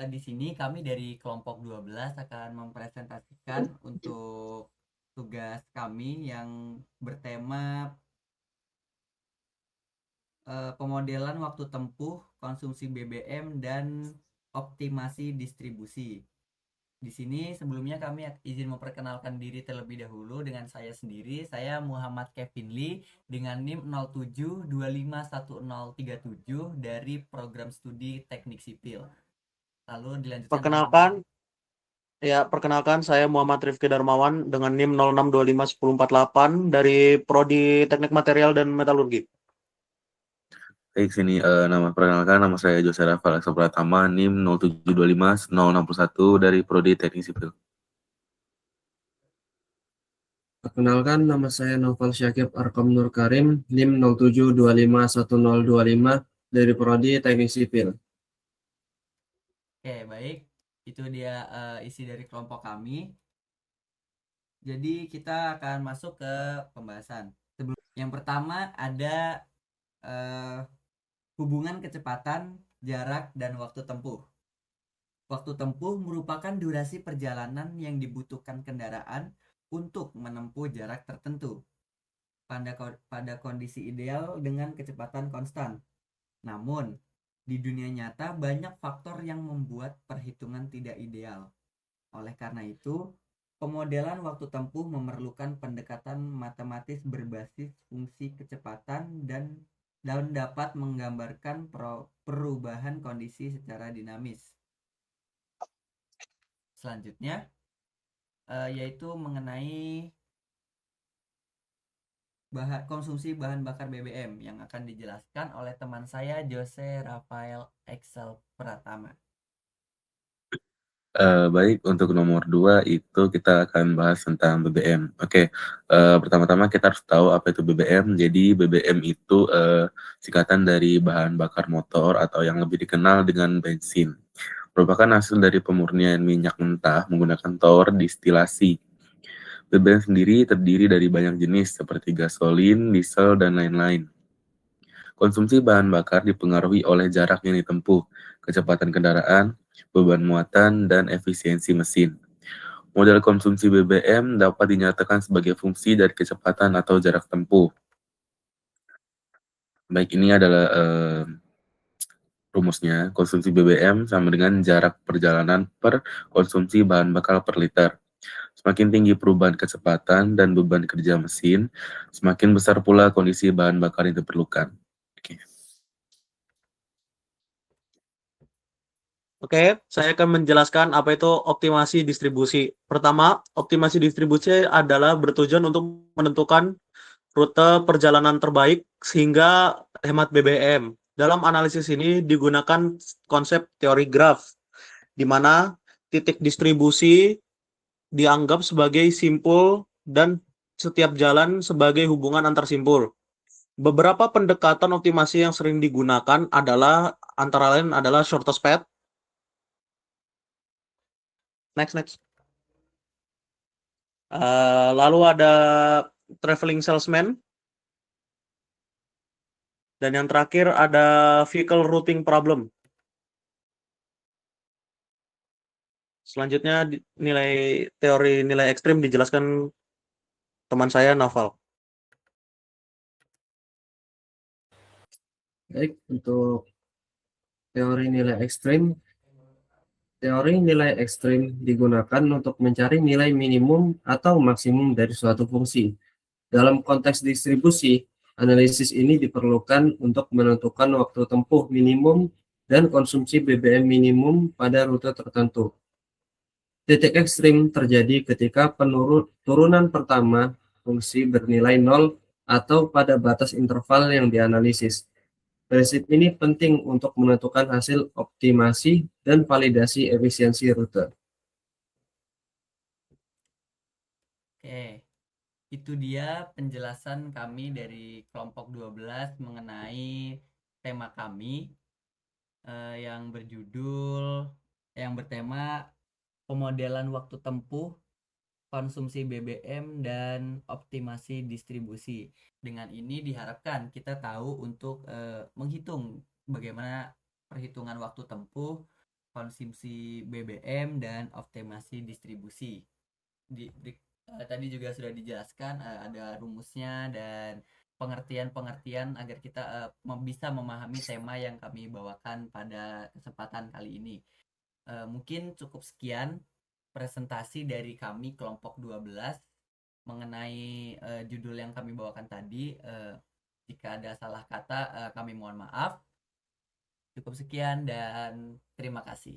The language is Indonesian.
Di sini kami dari kelompok 12 akan mempresentasikan untuk tugas kami yang bertema pemodelan waktu tempuh, konsumsi BBM, dan optimasi distribusi. Di sini sebelumnya kami izin memperkenalkan diri terlebih dahulu dengan saya sendiri. Saya Muhammad Kevin Lee dengan NIM 07251037 dari program studi Teknik Sipil. Lalu dilanjutkan dengan Perkenalkan, perkenalkan saya Muhammad Rifki Darmawan dengan NIM 06251048 dari Prodi Teknik Material dan Metalurgi. Baik, sini perkenalkan nama saya Jose Rafael Aksa Pratama, NIM 07251061 dari Prodi Teknik Sipil. Perkenalkan, nama saya Novel Syakib Arkom Nur Karim, NIM 07251025 dari Prodi Teknik Sipil. Oke, baik. Itu dia isi dari kelompok kami. Jadi kita akan masuk ke pembahasan. Yang pertama ada hubungan kecepatan, jarak, dan waktu tempuh. Waktu tempuh merupakan durasi perjalanan yang dibutuhkan kendaraan untuk menempuh jarak tertentu pada kondisi ideal dengan kecepatan konstan. Namun, di dunia nyata banyak faktor yang membuat perhitungan tidak ideal. Oleh karena itu, pemodelan waktu tempuh memerlukan pendekatan matematis berbasis fungsi kecepatan dan dapat menggambarkan perubahan kondisi secara dinamis. Selanjutnya, yaitu mengenai konsumsi bahan bakar BBM yang akan dijelaskan oleh teman saya Jose Rafael Excel Pratama. Baik, untuk nomor 2 itu kita akan bahas tentang BBM. Oke, pertama-tama kita harus tahu apa itu BBM. Jadi BBM itu singkatan dari bahan bakar motor atau yang lebih dikenal dengan bensin. Merupakan hasil dari pemurnian minyak mentah menggunakan tower distilasi. BBM sendiri terdiri dari banyak jenis seperti gasolin, diesel, dan lain-lain. Konsumsi bahan bakar dipengaruhi oleh jarak yang ditempuh, kecepatan kendaraan, beban muatan, dan efisiensi mesin. Model konsumsi BBM dapat dinyatakan sebagai fungsi dari kecepatan atau jarak tempuh. Baik, ini adalah rumusnya. Konsumsi BBM sama dengan jarak perjalanan per konsumsi bahan bakar per liter. Semakin tinggi perubahan kecepatan dan beban kerja mesin, semakin besar pula kondisi bahan bakar yang diperlukan. Oke. Oke, saya akan menjelaskan apa itu optimasi distribusi. Pertama, optimasi distribusi adalah bertujuan untuk menentukan rute perjalanan terbaik sehingga hemat BBM. Dalam analisis ini digunakan konsep teori graf, di mana titik distribusi dianggap sebagai simpul dan setiap jalan sebagai hubungan antar simpul. Beberapa pendekatan optimasi yang sering digunakan adalah antara lain adalah shortest path. Next. Lalu ada traveling salesman. Dan yang terakhir ada vehicle routing problem. Selanjutnya teori nilai ekstrim dijelaskan teman saya Naval. Baik, untuk teori nilai ekstrim. Teori nilai ekstrim digunakan untuk mencari nilai minimum atau maksimum dari suatu fungsi. Dalam konteks distribusi, analisis ini diperlukan untuk menentukan waktu tempuh minimum dan konsumsi BBM minimum pada rute tertentu. Titik ekstrim terjadi ketika turunan pertama fungsi bernilai 0 atau pada batas interval yang dianalisis. Prinsip ini penting untuk menentukan hasil optimasi dan validasi efisiensi rute. Oke, itu dia penjelasan kami dari kelompok 12 mengenai tema kami yang yang bertema pemodelan waktu tempuh, konsumsi BBM, dan optimasi distribusi. Dengan ini diharapkan kita tahu untuk menghitung bagaimana perhitungan waktu tempuh, konsumsi BBM dan optimasi distribusi. Tadi juga sudah dijelaskan ada rumusnya dan pengertian-pengertian agar kita bisa memahami tema yang kami bawakan pada kesempatan kali ini. Mungkin cukup sekian presentasi dari kami kelompok 12 mengenai judul yang kami bawakan tadi. Jika ada salah kata kami mohon maaf. Cukup sekian dan terima kasih.